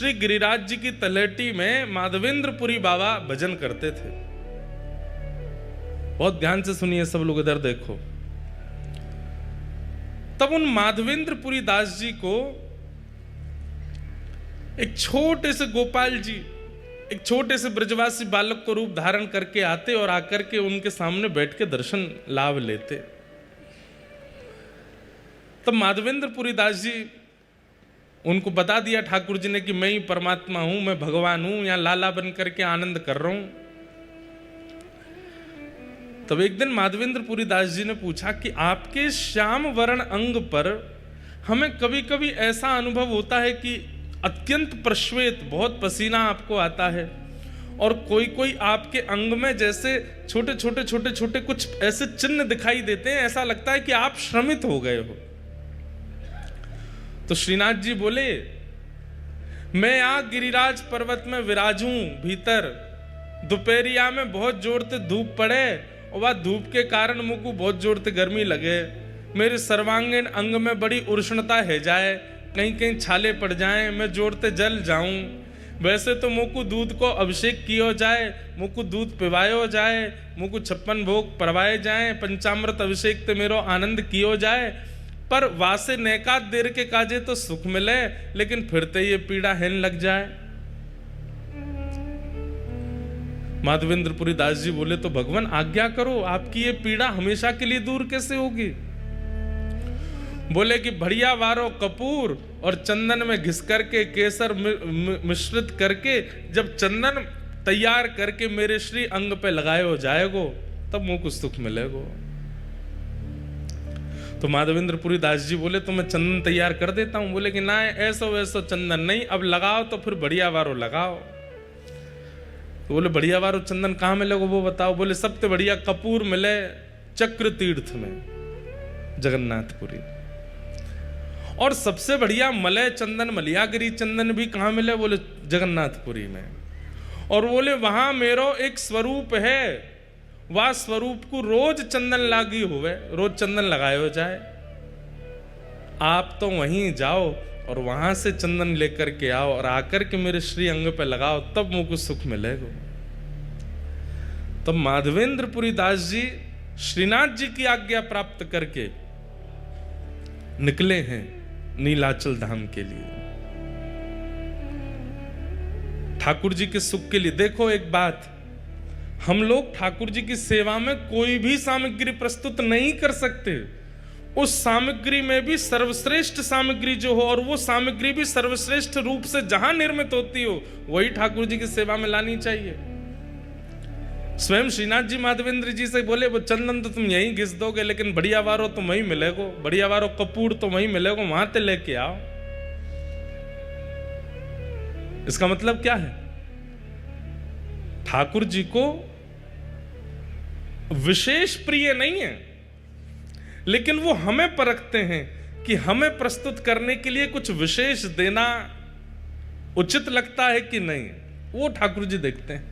श्री गिरिराज जी की तलहटी में माधवेंद्रपुरी बाबा भजन करते थे। बहुत ध्यान से सुनिए सब लोग, इधर देखो। तब उन माधवेंद्रपुरी दास जी को एक छोटे से गोपाल जी, एक छोटे से ब्रजवासी बालक को रूप धारण करके आते और आकर के उनके सामने बैठ के दर्शन लाभ लेते। तब माधवेंद्रपुरी दास जी उनको बता दिया ठाकुर जी ने कि मैं ही परमात्मा हूं, मैं भगवान हूं, यहां लाला बन करके आनंद कर रहा हूं। तब एक दिन माधवेंद्रपुरी दास जी ने पूछा कि आपके श्याम वर्ण अंग पर हमें कभी कभी ऐसा अनुभव होता है कि अत्यंत प्रश्वेत, बहुत पसीना आपको आता है, और कोई कोई आपके अंग में जैसे छोटे छोटे छोटे छोटे कुछ ऐसे चिन्ह दिखाई देते हैं, ऐसा लगता है कि आप श्रमित हो गए हो। तो श्रीनाथ जी बोले, मैं यहां गिरिराज पर्वत में विराजूं भीतर, दोपहरिया में बहुत जोर से धूप पड़े और वह धूप के कारण मुझको बहुत जोर से गर्मी लगे, मेरे सर्वांगीण अंग में बड़ी उष्णता है जाए, कहीं कहीं छाले पड़ जाएं, मैं जोर से जल जाऊं। वैसे तो मुझको दूध को अभिषेक किया जाए, मुझको दूध पिवायो जाए, मुझको 56 भोग परवाए जाए, पंचामृत अभिषेक ते मेरो आनंद कियो जाए, पर वासे नैकात देर के काजे तो सुख मिले, लेकिन फिरते ये पीड़ा हेन लग जाए। माधवेंद्रपुरी दास जी बोले, तो भगवान आज्ञा करो, आपकी ये पीड़ा हमेशा के लिए दूर कैसे होगी? बोले कि बढ़िया वारो कपूर और चंदन में घिस करके केसर मिश्रित करके जब चंदन तैयार करके मेरे श्री अंग पे लगाए जाएगो, तब मुझको कुछ सुख मिलेगो। तो माधवेंद्रपुरी दास जी बोले, तो मैं चंदन तैयार कर देता हूं। बोले कि ना, ऐसा वैसा चंदन नहीं, अब लगाओ तो फिर बढ़िया वारो लगाओ। तो बोले बढ़िया वारो चंदन कहाँ मिलेगा वो बताओ। बोले सबसे बढ़िया कपूर मिले चक्र तीर्थ में, जगन्नाथपुरी। और सबसे बढ़िया मलय चंदन, मलियागिरी चंदन भी कहाँ मिले? बोले जगन्नाथपुरी में। और बोले वहां मेरो एक स्वरूप है, वह स्वरूप को रोज चंदन लागी हुए, रोज चंदन लगाए हो जाए। आप तो वहीं जाओ और वहां से चंदन लेकर के आओ और आकर के मेरे श्री अंग पे लगाओ, तब मुझको सुख मिलेगा। तब माधवेंद्रपुरी दास जी श्रीनाथ जी की आज्ञा प्राप्त करके निकले हैं नीलाचल धाम के लिए, ठाकुर जी के सुख के लिए। देखो एक बात, हम लोग ठाकुर जी की सेवा में कोई भी सामग्री प्रस्तुत नहीं कर सकते। उस सामग्री में भी सर्वश्रेष्ठ सामग्री जो हो, और वो सामग्री भी सर्वश्रेष्ठ रूप से जहां निर्मित होती हो, वही ठाकुर जी की सेवा में लानी चाहिए। स्वयं श्रीनाथ जी माधवेंद्र जी से बोले, वो चंदन तो तुम यहीं घिस दोगे, लेकिन बढ़िया वारो तो वहीं मिलेगो, बढ़िया वारो कपूर तो वहीं मिलेगो, वहां ते लेके आओ। इसका मतलब क्या है? ठाकुर जी को विशेष प्रिय नहीं है, लेकिन वो हमें परखते हैं कि हमें प्रस्तुत करने के लिए कुछ विशेष देना उचित लगता है कि नहीं, वो ठाकुर जी देखते हैं।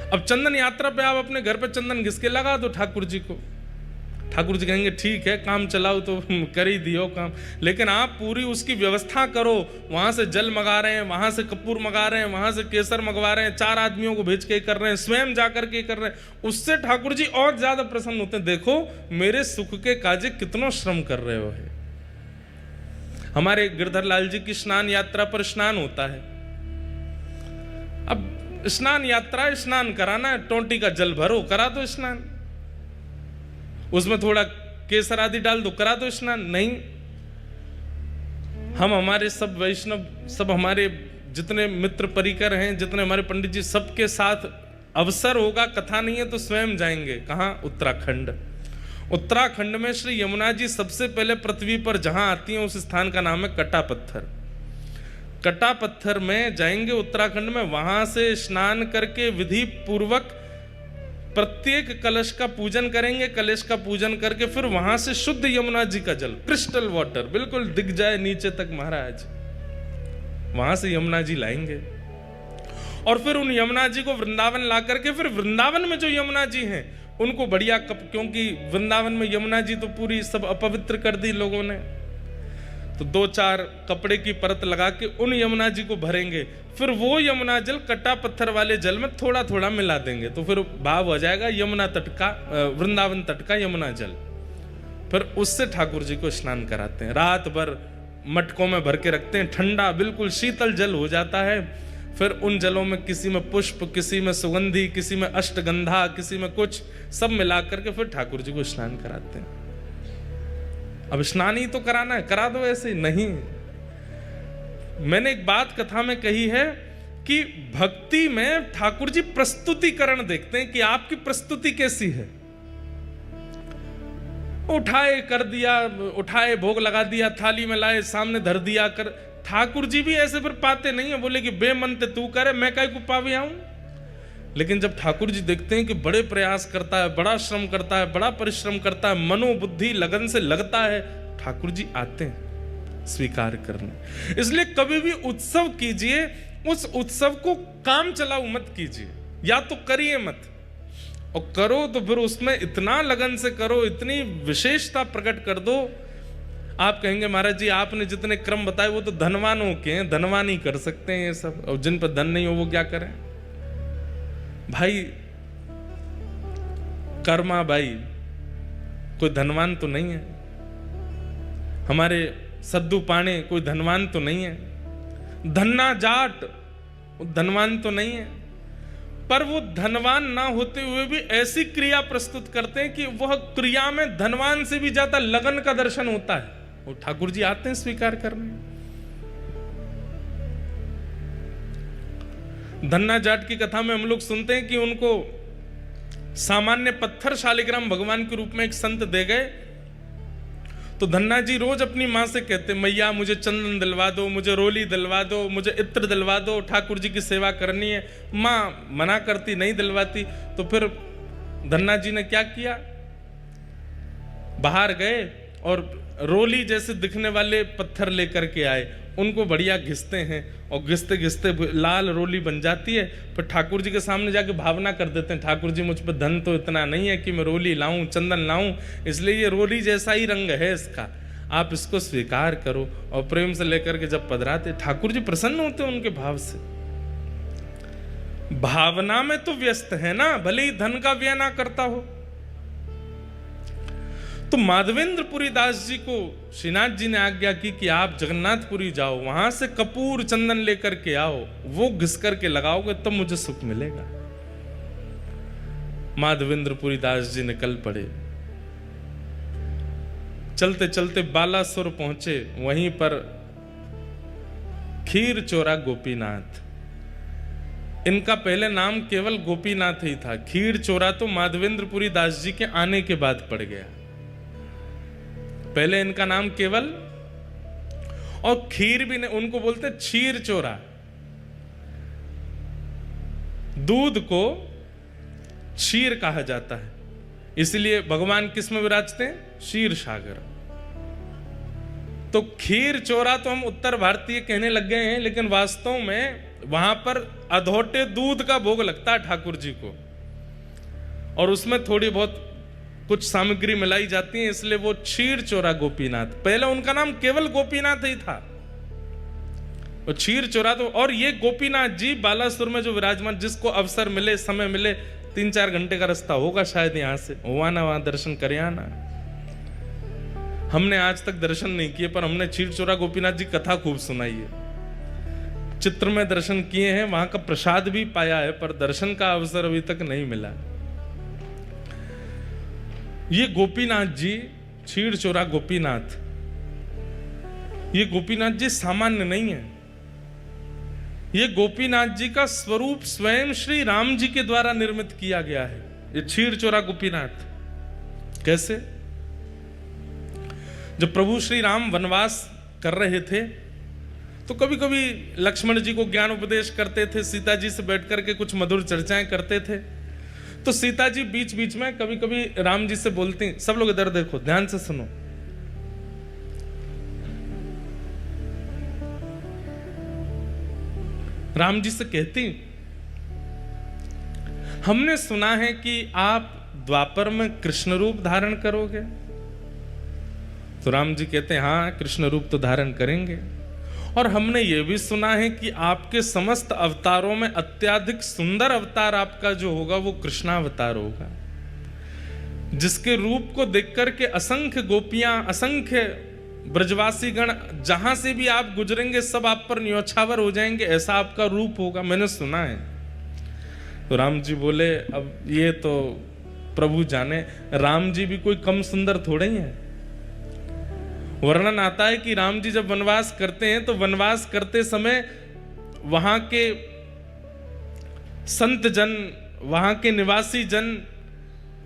अब चंदन यात्रा पे आप अपने घर पे चंदन घिस के लगा दो ठाकुर जी को, ठाकुर जी कहेंगे ठीक है, काम चलाओ तो कर ही दियो काम, लेकिन आप पूरी उसकी व्यवस्था करो, वहां से जल मंगा रहे हैं, वहां से कपूर मंगा रहे हैं, वहां से केसर मंगवा रहे हैं, 4 आदमियों को भेज के कर रहे हैं, स्वयं जाकर के कर रहे हैं, उससे ठाकुर जी और ज्यादा प्रसन्न होते हैं। देखो मेरे सुख के काजे कितना श्रम कर रहे हो है। हमारे गिरधर लाल जी की स्नान यात्रा पर स्नान होता है। अब स्नान यात्रा, स्नान कराना है, टोंटी का जल भरो, करा दो स्नान, उसमें थोड़ा केसर आदि डाल दो, करा दो स्नान। नहीं, हम हमारे सब वैष्णव, सब हमारे जितने मित्र परिकर हैं, जितने हमारे पंडित जी, सबके साथ अवसर होगा, कथा नहीं है तो स्वयं जाएंगे। कहाँ? उत्तराखंड। उत्तराखंड में श्री यमुना जी सबसे पहले पृथ्वी पर जहां आती हैं, उस स्थान का नाम है कटा पत्थर। कटा पत्थर में जाएंगे उत्तराखंड में, वहां से स्नान करके विधि पूर्वक प्रत्येक कलश का पूजन करेंगे। कलश का पूजन करके फिर वहां से शुद्ध यमुना जी का जल, क्रिस्टल वाटर, बिल्कुल दिख जाए नीचे तक महाराज, वहां से यमुना जी लाएंगे। और फिर उन यमुना जी को वृंदावन ला करके फिर वृंदावन में जो यमुना जी हैं उनको बढ़िया क्योंकि वृंदावन में यमुना जी तो पूरी सब अपवित्र कर दी लोगों ने, तो 2-4 कपड़े की परत लगा के उन यमुना जी को भरेंगे, फिर वो यमुना जल कटा पत्थर वाले जल में थोड़ा थोड़ा मिला देंगे, तो फिर भाव हो जाएगा यमुना तट का, वृंदावन तट का यमुना जल। फिर उससे ठाकुर जी को स्नान कराते हैं, रात भर मटकों में भर के रखते हैं, ठंडा बिल्कुल शीतल जल हो जाता है। फिर उन जलों में किसी में पुष्प, किसी में सुगंधी, किसी में अष्टगंधा, किसी में कुछ, सब मिला करके फिर ठाकुर जी को स्नान कराते हैं। अब स्नान ही तो कराना है, करा दो ऐसे ही नहीं। मैंने एक बात कथा में कही है कि भक्ति में ठाकुर जी प्रस्तुतिकरण देखते हैं कि आपकी प्रस्तुति कैसी है। उठाए कर दिया, उठाए भोग लगा दिया, थाली में लाए सामने धर दिया कर। ठाकुर जी भी ऐसे फिर पाते नहीं है, बोले कि बेमनते तू करे, मैं काहे को पावे आऊं। लेकिन जब ठाकुर जी देखते हैं कि बड़े प्रयास करता है, बड़ा श्रम करता है, बड़ा परिश्रम करता है, मनोबुद्धि लगन से लगता है, ठाकुर जी आते हैं स्वीकार करने। इसलिए कभी भी उत्सव कीजिए, उस उत्सव को काम चलाऊ मत कीजिए, या तो करिए मत, और करो तो फिर उसमें इतना लगन से करो, इतनी विशेषता प्रकट कर दो। आप कहेंगे महाराज जी आपने जितने क्रम बताए वो तो धनवानों के हैं, धनवान ही कर सकते हैं ये सब, और जिन पर धन नहीं हो वो क्या करें। भाई कर्मा भाई कोई धनवान तो नहीं है, हमारे सद्दू पाणे कोई धनवान तो नहीं है, धन्ना जाट धनवान तो नहीं है, पर वो धनवान ना होते हुए भी ऐसी क्रिया प्रस्तुत करते हैं कि वह क्रिया में धनवान से भी ज्यादा लगन का दर्शन होता है। वो ठाकुर जी आते हैं स्वीकार करने। धन्ना जाट की कथा में हम लोग सुनते हैं कि उनको सामान्य पत्थर शालिग्राम भगवान के रूप में एक संत दे गए, तो धन्ना जी रोज अपनी मां से कहते, मैया मुझे चंदन दिलवा दो, मुझे रोली दिलवा दो, मुझे इत्र दिलवा दो, ठाकुर जी की सेवा करनी है। मां मना करती, नहीं दिलवाती। तो फिर धन्ना जी ने क्या किया, बाहर गए और रोली जैसे दिखने वाले पत्थर लेकर के आए, उनको बढ़िया घिसते हैं, और घिसते घिसते लाल रोली बन जाती है। फिर ठाकुर जी के सामने जाके भावना कर देते हैं, ठाकुर जी मुझ पर धन तो इतना नहीं है कि मैं रोली लाऊं, चंदन लाऊं, इसलिए ये रोली जैसा ही रंग है इसका, आप इसको स्वीकार करो। और प्रेम से लेकर के जब पधराते, ठाकुर जी प्रसन्न होते उनके भाव से। भावना में तो व्यस्त है ना, भले ही धन का व्यय ना करता हो। तो माधवेंद्रपुरी दास जी को श्रीनाथ जी ने आज्ञा की कि आप जगन्नाथपुरी जाओ, वहां से कपूर चंदन लेकर के आओ, वो घिस करके लगाओगे तब मुझे सुख मिलेगा। माधवेंद्रपुरी दास जी निकल पड़े, चलते चलते बालासुर पहुंचे, वहीं पर खीर चोरा गोपीनाथ, इनका पहले नाम केवल गोपीनाथ ही था, खीर चोरा तो माधवेंद्रपुरी दास जी के आने के बाद पड़ गया। पहले इनका नाम केवल, और खीर भी नहीं, उनको बोलते क्षीर चोरा। दूध को क्षीर कहा जाता है, इसलिए भगवान किस में विराजते हैं, क्षीर सागर। तो खीर चोरा तो हम उत्तर भारतीय कहने लग गए हैं, लेकिन वास्तव में वहां पर अधोटे दूध का भोग लगता है ठाकुर जी को, और उसमें थोड़ी बहुत कुछ सामग्री मिलाई जाती है, इसलिए वो क्षीर चोरा गोपीनाथ। पहले उनका नाम केवल गोपीनाथ ही था, वो क्षीर चोरा। तो और ये गोपीनाथ जी बालासुर में जो विराजमान, जिसको अवसर मिले, समय मिले, 3-4 घंटे का रास्ता होगा शायद यहां से, हुआ ना वहां दर्शन करे आना। हमने आज तक दर्शन नहीं किए, पर हमने क्षीर चोरा गोपीनाथ जी कथा खूब सुनाई है, चित्र में दर्शन किए हैं, वहां का प्रसाद भी पाया है, पर दर्शन का अवसर अभी तक नहीं मिला। ये गोपीनाथ जी, क्षीर चोरा गोपीनाथ, ये गोपीनाथ जी सामान्य नहीं है, ये गोपीनाथ जी का स्वरूप स्वयं श्री राम जी के द्वारा निर्मित किया गया है, ये क्षीर चोरा गोपीनाथ। कैसे? जब प्रभु श्री राम वनवास कर रहे थे, तो कभी कभी लक्ष्मण जी को ज्ञान उपदेश करते थे, सीता जी से बैठ करके कुछ मधुर चर्चाएं करते थे। तो सीता जी बीच बीच में कभी कभी राम जी से बोलती, सब लोग इधर देखो, ध्यान से सुनो। राम जी से कहती, हमने सुना है कि आप द्वापर में कृष्ण रूप धारण करोगे, तो राम जी कहते हैं हाँ, कृष्ण रूप तो धारण करेंगे। और हमने ये भी सुना है कि आपके समस्त अवतारों में अत्यधिक सुंदर अवतार आपका जो होगा वो कृष्णावतार होगा, जिसके रूप को देख करके असंख्य गोपियां, असंख्य ब्रजवासी गण जहां से भी आप गुजरेंगे सब आप पर न्योछावर हो जाएंगे, ऐसा आपका रूप होगा, मैंने सुना है। तो राम जी बोले अब ये तो प्रभु जाने, राम जी भी कोई कम सुंदर थोड़े ही हैं। वर्णन आता है कि राम जी जब वनवास करते हैं तो वनवास करते समय वहां के संत जन, वहां के निवासी जन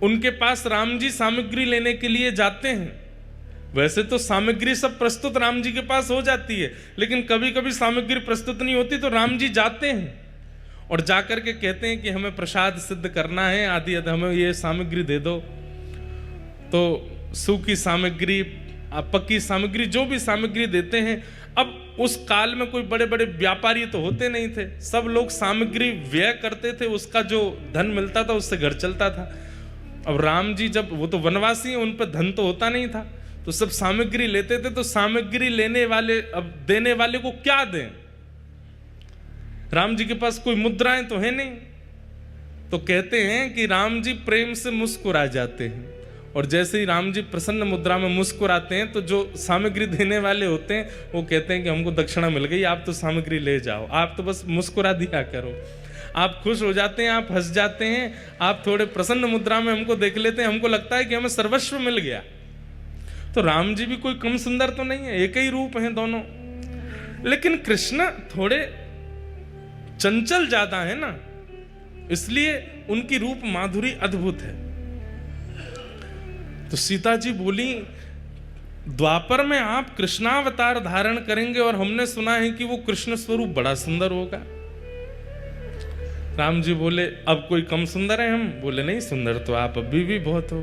उनके पास राम जी सामग्री लेने के लिए जाते हैं। वैसे तो सामग्री सब प्रस्तुत राम जी के पास हो जाती है, लेकिन कभी कभी सामग्री प्रस्तुत नहीं होती तो राम जी जाते हैं और जाकर के कहते हैं कि हमें प्रसाद सिद्ध करना है, आदि हमें ये सामग्री दे दो। तो सूखी सामग्री, पक्की सामग्री, जो भी सामग्री देते हैं। अब उस काल में कोई बड़े बड़े व्यापारी तो होते नहीं थे, सब लोग सामग्री व्यय करते थे, उसका जो धन मिलता था उससे घर चलता था। अब राम जी जब, वो तो वनवासी हैं, उन पर धन तो होता नहीं था, तो सब सामग्री लेते थे। तो सामग्री लेने वाले, अब देने वाले को क्या दें? राम जी के पास कोई मुद्राएं तो है नहीं। तो कहते हैं कि राम जी प्रेम से मुस्कुरा जाते हैं, और जैसे ही राम जी प्रसन्न मुद्रा में मुस्कुराते हैं तो जो सामग्री देने वाले होते हैं वो कहते हैं कि हमको दक्षिणा मिल गई, आप तो सामग्री ले जाओ, आप तो बस मुस्कुरा दिया करो। आप खुश हो जाते हैं, आप हंस जाते हैं, आप थोड़े प्रसन्न मुद्रा में हमको देख लेते हैं, हमको लगता है कि हमें सर्वस्व मिल गया। तो राम जी भी कोई कम सुंदर तो नहीं है, एक ही रूप हैं दोनों। लेकिन कृष्ण थोड़े चंचल ज्यादा है ना, इसलिए उनकी रूप माधुरी अद्भुत है। तो सीता जी बोली द्वापर में आप कृष्णावतार धारण करेंगे, और हमने सुना है कि वो कृष्ण स्वरूप बड़ा सुंदर होगा। राम जी बोले अब कोई कम सुंदर है हम? बोले नहीं, सुंदर तो आप अभी भी बहुत हो,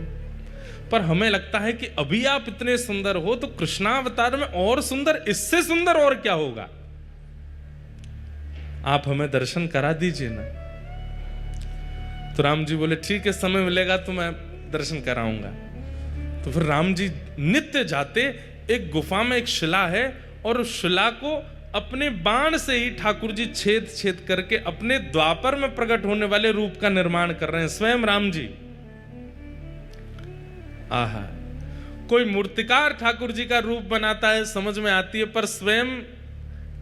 पर हमें लगता है कि अभी आप इतने सुंदर हो तो कृष्णावतार में और सुंदर, इससे सुंदर और क्या होगा? आप हमें दर्शन करा दीजिए ना। तो राम जी बोले ठीक है, समय मिलेगा तो मैं दर्शन कराऊंगा। तो फिर राम जी नित्य जाते, एक गुफा में एक शिला है, और उस शिला को अपने बाण से ही ठाकुर जी छेद छेद करके अपने द्वापर में प्रकट होने वाले रूप का निर्माण कर रहे हैं, स्वयं राम जी। आहा, कोई मूर्तिकार ठाकुर जी का रूप बनाता है समझ में आती है, पर स्वयं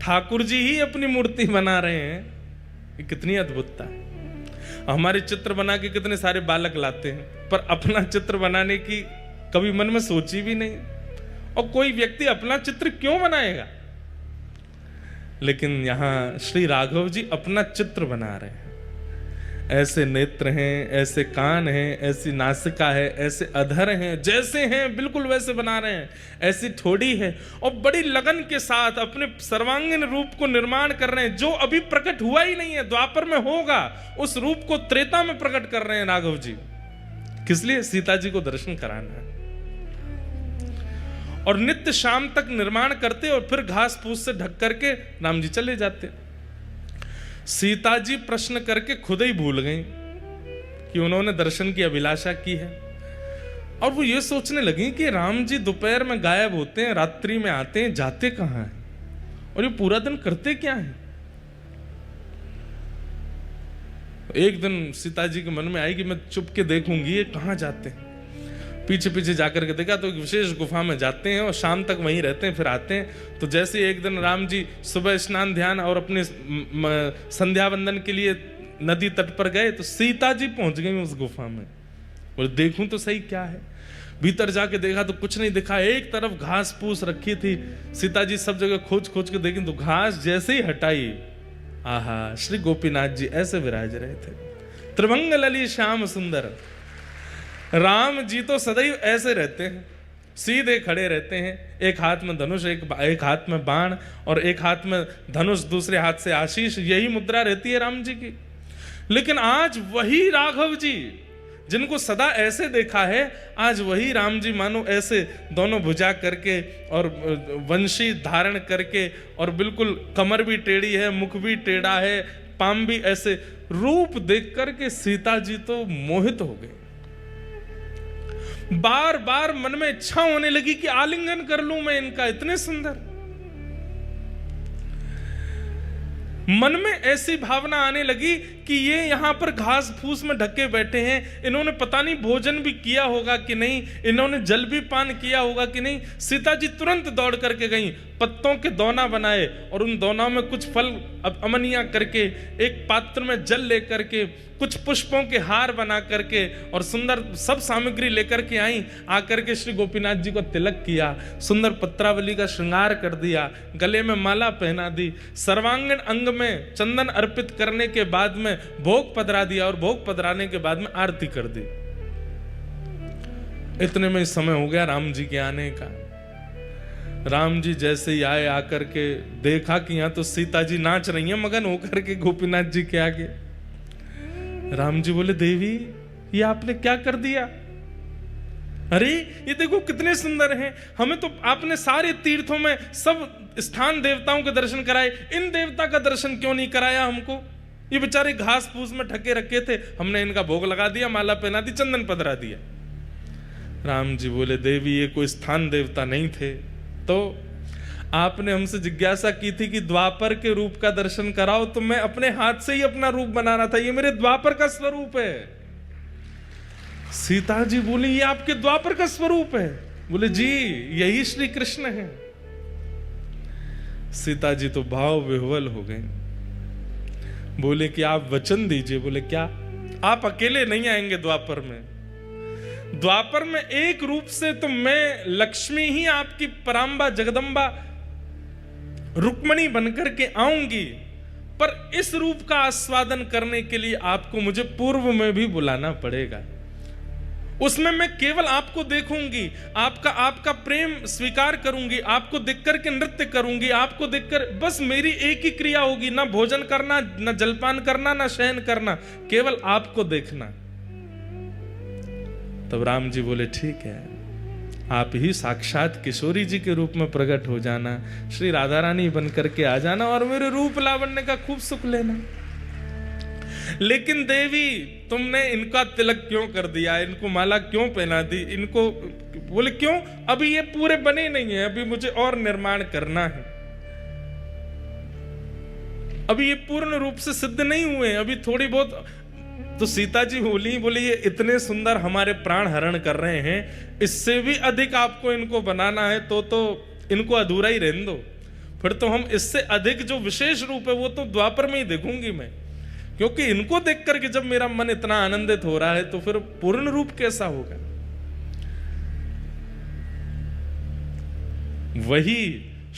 ठाकुर जी ही अपनी मूर्ति बना रहे हैं, ये कितनी अद्भुतता है। हमारे चित्र बना के कितने सारे बालक लाते हैं, पर अपना चित्र बनाने की कभी मन में सोची भी नहीं। और कोई व्यक्ति अपना चित्र क्यों बनाएगा? लेकिन यहां श्री राघव जी अपना चित्र बना रहे हैं। ऐसे नेत्र हैं, ऐसे कान हैं, ऐसी नासिका है, ऐसे अधर हैं, जैसे हैं बिल्कुल वैसे बना रहे हैं। ऐसी ठोड़ी है, और बड़ी लगन के साथ अपने सर्वांगीण रूप को निर्माण कर रहे हैं, जो अभी प्रकट हुआ ही नहीं है, द्वापर में होगा। उस रूप को त्रेता में प्रकट कर रहे हैं राघव जी। किस लिए? सीता जी को दर्शन कराना है। और नित्य शाम तक निर्माण करते और फिर घास फूस से ढक करके राम जी चले जाते। सीता जी प्रश्न करके खुद ही भूल गई कि उन्होंने दर्शन की अभिलाषा की है, और वो ये सोचने लगी कि राम जी दोपहर में गायब होते हैं, रात्रि में आते हैं, जाते कहां हैं, और ये पूरा दिन करते क्या हैं। एक दिन सीता जी के मन में आई कि मैं चुप के देखूंगी ये कहां जाते हैं। पीछे पीछे जाकर के देखा तो एक विशेष गुफा में जाते हैं और शाम तक वहीं रहते हैं, फिर आते हैं। तो जैसे एक दिन राम जी सुबह स्नान ध्यान और अपने संध्या वंदन के लिए नदी तट पर गए, तो सीता जी पहुंच गई उस गुफा में। और देखूं तो सही क्या है। भीतर जाके देखा तो कुछ नहीं दिखा, एक तरफ घास फूस रखी थी। सीता जी सब जगह खोज खोज के देखी तो घास जैसे ही हटाई, आहा, श्री गोपीनाथ जी ऐसे विराज रहे थे, त्रिभंग लली श्याम सुंदर। राम जी तो सदैव ऐसे रहते हैं, सीधे खड़े रहते हैं, एक हाथ में धनुष, एक हाथ में बाण, और एक हाथ में धनुष, दूसरे हाथ से आशीष, यही मुद्रा रहती है राम जी की। लेकिन आज वही राघव जी जिनको सदा ऐसे देखा है, आज वही राम जी मानो ऐसे दोनों भुजा करके और वंशी धारण करके, और बिल्कुल कमर भी टेढ़ी है, मुख भी टेढ़ा है, पाम भी ऐसे, रूप देख करके सीता जी तो मोहित हो गए। बार बार मन में इच्छा होने लगी कि आलिंगन कर लूं मैं इनका, इतने सुंदर। मन में ऐसी भावना आने लगी कि ये यहां पर घास फूस में ढके बैठे हैं, इन्होंने पता नहीं भोजन भी किया होगा कि नहीं, इन्होंने जल भी पान किया होगा कि नहीं। सीता जी तुरंत दौड़ करके गई, पत्तों के दोना बनाए और उन दोनों में कुछ फल अमनिया करके, एक पात्र में जल लेकर के, कुछ पुष्पों के हार बना करके और सुंदर सब सामग्री लेकर के आई। आकर के श्री गोपीनाथ जी को तिलक किया, सुंदर पत्रावली का श्रृंगार कर दिया, गले में माला पहना दी, सर्वांगीण अंग में चंदन अर्पित करने के बाद में भोग पधरा दिया और भोग पधराने के बाद में आरती कर दी। इतने में समय हो गया राम जी के आने का। राम जी जैसे ही आए, आकर के देखा कि यहां तो सीता जी नाच रही हैं मगन होकर के गोपीनाथ जी के आगे। राम जी बोले, देवी ये आपने क्या कर दिया? अरे ये देखो कितने सुंदर हैं, हमें तो आपने सारे तीर्थों में सब स्थान देवताओं के दर्शन कराए, इन देवता का दर्शन क्यों नहीं कराया हमको? ये बेचारे घास फूस में ढके रखे थे, हमने इनका भोग लगा दिया, माला पहना दी, चंदन पधरा दिया। राम जी बोले, देवी ये कोई स्थान देवता नहीं थे, तो आपने हमसे जिज्ञासा की थी कि द्वापर के रूप का दर्शन कराओ, तो मैं अपने हाथ से ही अपना रूप बनाना था, ये मेरे द्वापर का स्वरूप है। सीता जी बोली, ये आपके द्वापर का स्वरूप है? बोले जी यही श्री कृष्ण है। सीता जी तो भाव विह्वल हो गए, बोले कि आप वचन दीजिए। बोले क्या? आप अकेले नहीं आएंगे द्वापर में, द्वापर में एक रूप से तो मैं लक्ष्मी ही आपकी परांबा जगदम्बा रुक्मणी बनकर के आऊंगी, पर इस रूप का आस्वादन करने के लिए आपको मुझे पूर्व में भी बुलाना पड़ेगा। उसमें मैं केवल आपको देखूंगी, आपका प्रेम स्वीकार करूंगी, आपको देखकर के नृत्य करूंगी, आपको देखकर बस मेरी एक ही क्रिया होगी, ना भोजन करना, ना जलपान करना, ना शयन करना, केवल आपको देखना। तब राम जी बोले, ठीक है, आप ही साक्षात किशोरी जी के रूप में प्रकट हो जाना, श्री राधा रानी बनकर के आ जाना और मेरे रूप लावण्य का खूब सुख लेना। लेकिन देवी तुमने इनका तिलक क्यों कर दिया, इनको माला क्यों पहना दी, इनको? बोले क्यों? अभी ये पूरे बने नहीं है, अभी मुझे और निर्माण करना है, अभी ये पूर्ण रूप से सिद्ध नहीं हुए, अभी थोड़ी बहुत। तो सीता जी बोली ये इतने सुंदर हमारे प्राण हरण कर रहे हैं, इससे भी अधिक आपको इनको बनाना है तो इनको अधूरा ही रहने दो, फिर तो हम इससे अधिक जो विशेष रूप है वो तो द्वापर में ही देखूंगी मैं, क्योंकि इनको देख करके जब मेरा मन इतना आनंदित हो रहा है तो फिर पूर्ण रूप कैसा होगा। वही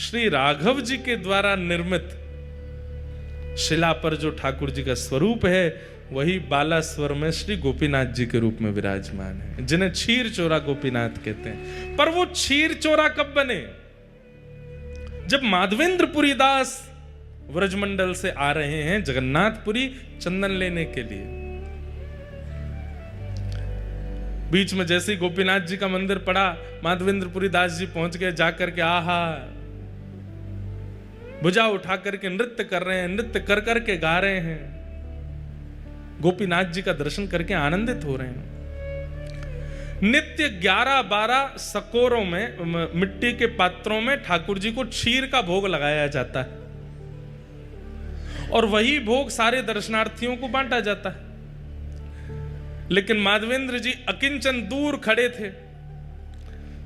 श्री राघव जी के द्वारा निर्मित शिला पर जो ठाकुर जी का स्वरूप है, वही बालास्वर में श्री गोपीनाथ जी के रूप में विराजमान है, जिन्हें क्षीर चोरा गोपीनाथ कहते हैं। पर वो क्षीर चोरा कब बने? जब माधवेंद्रपुरी दास व्रजमंडल से आ रहे हैं जगन्नाथपुरी चंदन लेने के लिए। बीच में जैसे ही गोपीनाथ जी का मंदिर पड़ा, माधवेंद्रपुरी दास जी पहुंच गए, जाकर के आहा भुजा उठा करके नृत्य कर रहे हैं, नृत्य कर करके गा रहे हैं, गोपीनाथ जी का दर्शन करके आनंदित हो रहे हैं। नित्य 11-12 सकोरों में, मिट्टी के पात्रों में ठाकुर जी को क्षीर का भोग लगाया जाता है और वही भोग सारे दर्शनार्थियों को बांटा जाता है। लेकिन माधवेंद्र जी अकिंचन दूर खड़े थे,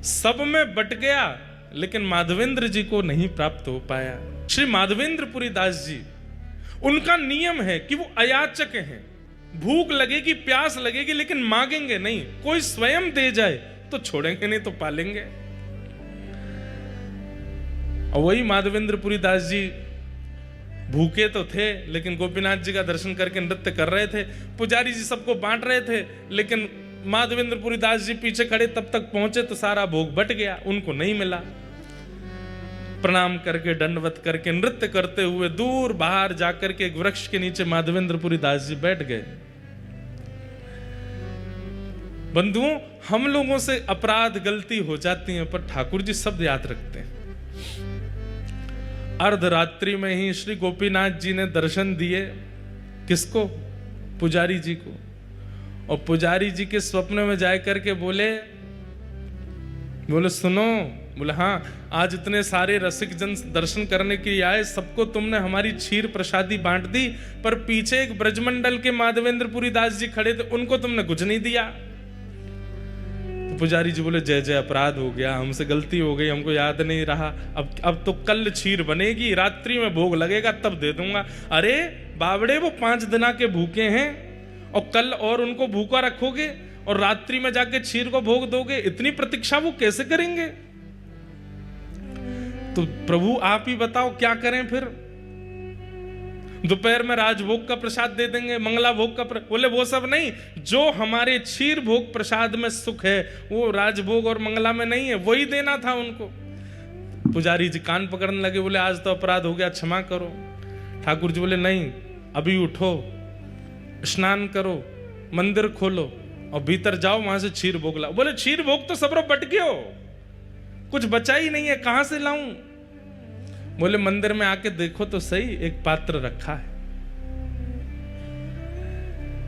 सब में बट गया, लेकिन माधवेंद्र जी को नहीं प्राप्त हो पाया। श्री माधवेंद्रपुरी दास जी, उनका नियम है कि वो अयाचक हैं, भूख लगेगी, प्यास लगेगी, लेकिन मांगेंगे नहीं, कोई स्वयं दे जाए तो छोड़ेंगे नहीं तो पालेंगे। और वही माधवेंद्रपुरी दास जी भूखे तो थे, लेकिन गोपीनाथ जी का दर्शन करके नृत्य कर रहे थे। पुजारी जी सबको बांट रहे थे, लेकिन माधवेंद्रपुरी दास जी पीछे खड़े, तब तक पहुंचे तो सारा भोग बट गया, उनको नहीं मिला। प्रणाम करके, दंडवत करके, नृत्य करते हुए दूर बाहर जाकर के एक वृक्ष के नीचे माधवेंद्रपुरी दास जी बैठ गए। बंधुओं, हम लोगों से अपराध गलती हो जाती है, पर ठाकुर जी सब याद रखते हैं। अर्धरात्रि में ही श्री गोपीनाथ जी ने दर्शन दिए, किसको? पुजारी जी को। और पुजारी जी के स्वप्न में जाकर के बोले बोले सुनो, बोले हाँ, आज इतने सारे रसिक जन दर्शन करने के लिए आए, सबको तुमने हमारी क्षीर प्रसादी बांट दी, पर पीछे एक ब्रजमंडल के माधवेंद्रपुरी दास जी खड़े थे, उनको तुमने कुछ नहीं दिया। तो पुजारी जी बोले जय जय, अपराध हो गया, हमसे गलती हो गई, हमको याद नहीं रहा। अब तो कल क्षीर बनेगी, रात्रि में भोग लगेगा तब दे दूंगा। अरे बावड़े, वो 5 दिन के भूखे हैं और कल और उनको भूखा रखोगे और रात्रि में जाके क्षीर को भोग दोगे, इतनी प्रतीक्षा वो कैसे करेंगे? तो प्रभु आप ही बताओ क्या करें फिर? दोपहर में राजभोग का प्रसाद दे देंगे, मंगला भोग का बोले वो सब नहीं, जो हमारे क्षीर भोग प्रसाद में सुख है वो राजभोग और मंगला में नहीं है, वही देना था उनको। पुजारी जी कान पकड़ने लगे, बोले आज तो अपराध हो गया, क्षमा करो। ठाकुर जी बोले नहीं, अभी उठो, स्नान करो, मंदिर खोलो और भीतर जाओ, वहां से क्षीर भोग लाओ। बोले क्षीर भोग तो सबरो बट गयो, कुछ बचा ही नहीं है, कहां से लाऊं? बोले मंदिर में आके देखो तो सही, एक पात्र रखा है।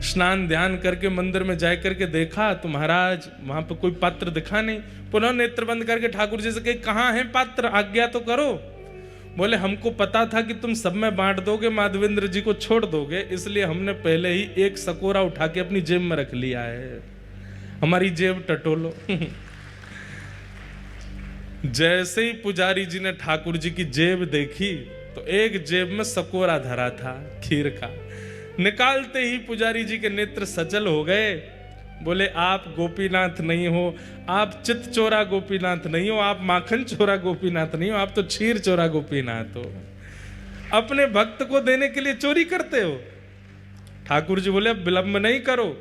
स्नान ध्यान करके मंदिर में जा करके देखा तो महाराज वहां पे कोई पात्र दिखा नहीं। पुनः नेत्र बंद करके ठाकुर जी से कहे कहां है पात्र, आज्ञा तो करो। बोले हमको पता था कि तुम सब में बांट दोगे, माधवेंद्र जी को छोड़ दोगे, इसलिए हमने पहले ही एक सकोरा उठा के अपनी जेब में रख लिया है, हमारी जेब टटोलो। जैसे ही पुजारी जी ने ठाकुर जी की जेब देखी तो एक जेब में सकोरा धरा था खीर का। निकालते ही पुजारी जी के नेत्र सजल हो गए। बोले आप गोपीनाथ नहीं हो, आप चित चोरा गोपीनाथ नहीं हो, आप माखन चोरा गोपीनाथ नहीं हो, आप तो क्षीर चोरा गोपीनाथ हो। अपने भक्त को देने के लिए चोरी करते हो। ठाकुर जी बोले अब विलंब नहीं करो,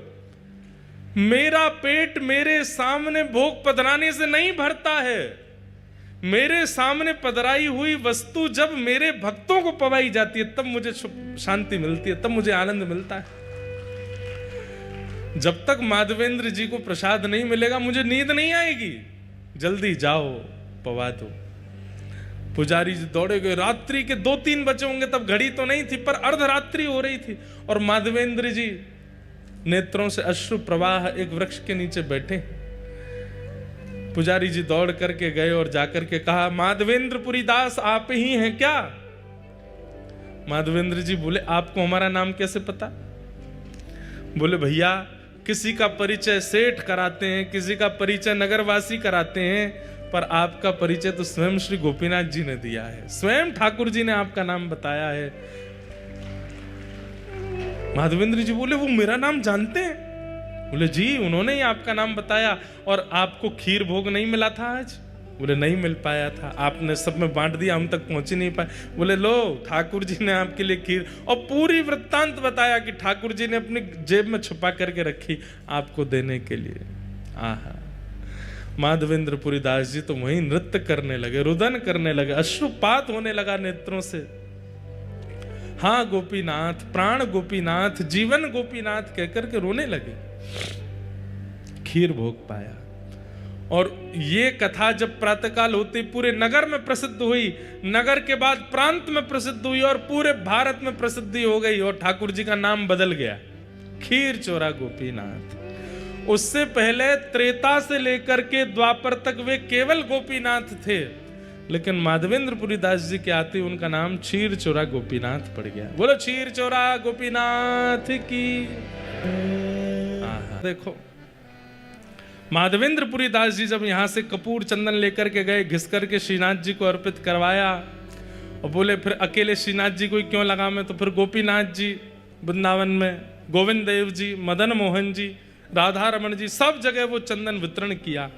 मेरा पेट मेरे सामने भोग पधराने से नहीं भरता है। मेरे सामने पधराई हुई वस्तु जब मेरे भक्तों को पवाई जाती है तब मुझे शांति मिलती है, तब मुझे आनंद मिलता है। जब तक माधवेंद्र जी को प्रसाद नहीं मिलेगा मुझे नींद नहीं आएगी। जल्दी जाओ पवा दो। पुजारी जी दौड़े गए। रात्रि के 2-3 बजे होंगे, तब घड़ी तो नहीं थी पर अर्धरात्रि हो रही थी और माधवेंद्र जी नेत्रों से अश्रु प्रवाह एक वृक्ष के नीचे बैठे। पुजारी जी दौड़ करके गए और जाकर के कहा माधवेंद्रपुरी दास आप ही हैं क्या? माधवेंद्र जी बोले आपको हमारा नाम कैसे पता? बोले भैया किसी का परिचय सेठ कराते हैं, किसी का परिचय नगरवासी कराते हैं, पर आपका परिचय तो स्वयं श्री गोपीनाथ जी ने दिया है, स्वयं ठाकुर जी ने आपका नाम बताया है। माधवेंद्र जी बोले वो मेरा नाम जानते हैं? बोले जी उन्होंने ही आपका नाम बताया। और आपको खीर भोग नहीं मिला था आज? बोले नहीं मिल पाया था, आपने सब में बांट दिया, हम तक पहुंच ही नहीं पाए। बोले लो ठाकुर जी ने आपके लिए खीर, और पूरी वृत्तांत बताया कि ठाकुर जी ने अपनी जेब में छुपा करके रखी आपको देने के लिए। आहा, माधवेंद्रपुरी दास जी तो वहीं नृत्य करने लगे, रुदन करने लगे, अश्रुपात होने लगा नेत्रों से। हाँ गोपीनाथ, प्राण गोपीनाथ, जीवन गोपीनाथ कहकर के रोने लगे। खीर भोग पाया। और ये कथा जब प्रातःकाल होते पूरे नगर में प्रसिद्ध हुई, नगर के बाद प्रांत में प्रसिद्ध हुई और पूरे भारत में प्रसिद्धि हो गई और ठाकुर जी का नाम बदल गया, खीर चोरा गोपीनाथ। उससे पहले त्रेता से लेकर के द्वापर तक वे केवल गोपीनाथ थे, लेकिन माधवेंद्रपुरी दास जी के आते उनका नाम क्षीर चोरा गोपीनाथ पड़ गया। बोलो क्षीर चोरा गोपीनाथ की। देखो माधवेंद्रपुरी दास जी जब यहां से कपूर चंदन लेकर के गए, घिस करके श्रीनाथ जी को अर्पित करवाया और बोले फिर अकेले श्रीनाथ जी को ही क्यों लगा मैं, तो फिर गोपीनाथ जी वृंदावन में, गोविंद देव जी, मदन मोहन जी, राधा रमन जी, सब जगह वो चंदन वितरण किया।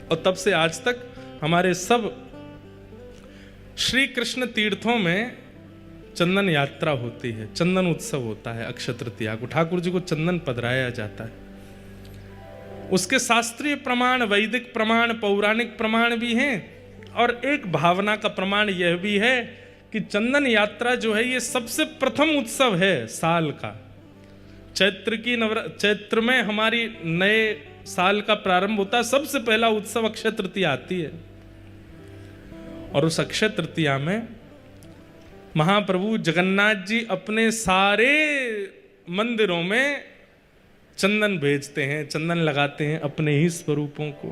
और तब से आज तक हमारे सब श्री कृष्ण तीर्थों में चंदन यात्रा होती है, चंदन उत्सव होता है। अक्षय तृतीया को ठाकुर जी को चंदन पधराया जाता है। उसके शास्त्रीय प्रमाण, वैदिक प्रमाण, पौराणिक प्रमाण भी हैं और एक भावना का प्रमाण यह भी है कि चंदन यात्रा जो है ये सबसे प्रथम उत्सव है साल का। चैत्र में हमारी नए साल का प्रारंभ होता है, सबसे पहला उत्सव अक्षय तृतीया आती है। और उस अक्षय तृतीया में महाप्रभु जगन्नाथ जी अपने सारे मंदिरों में चंदन भेजते हैं, चंदन लगाते हैं अपने ही स्वरूपों को।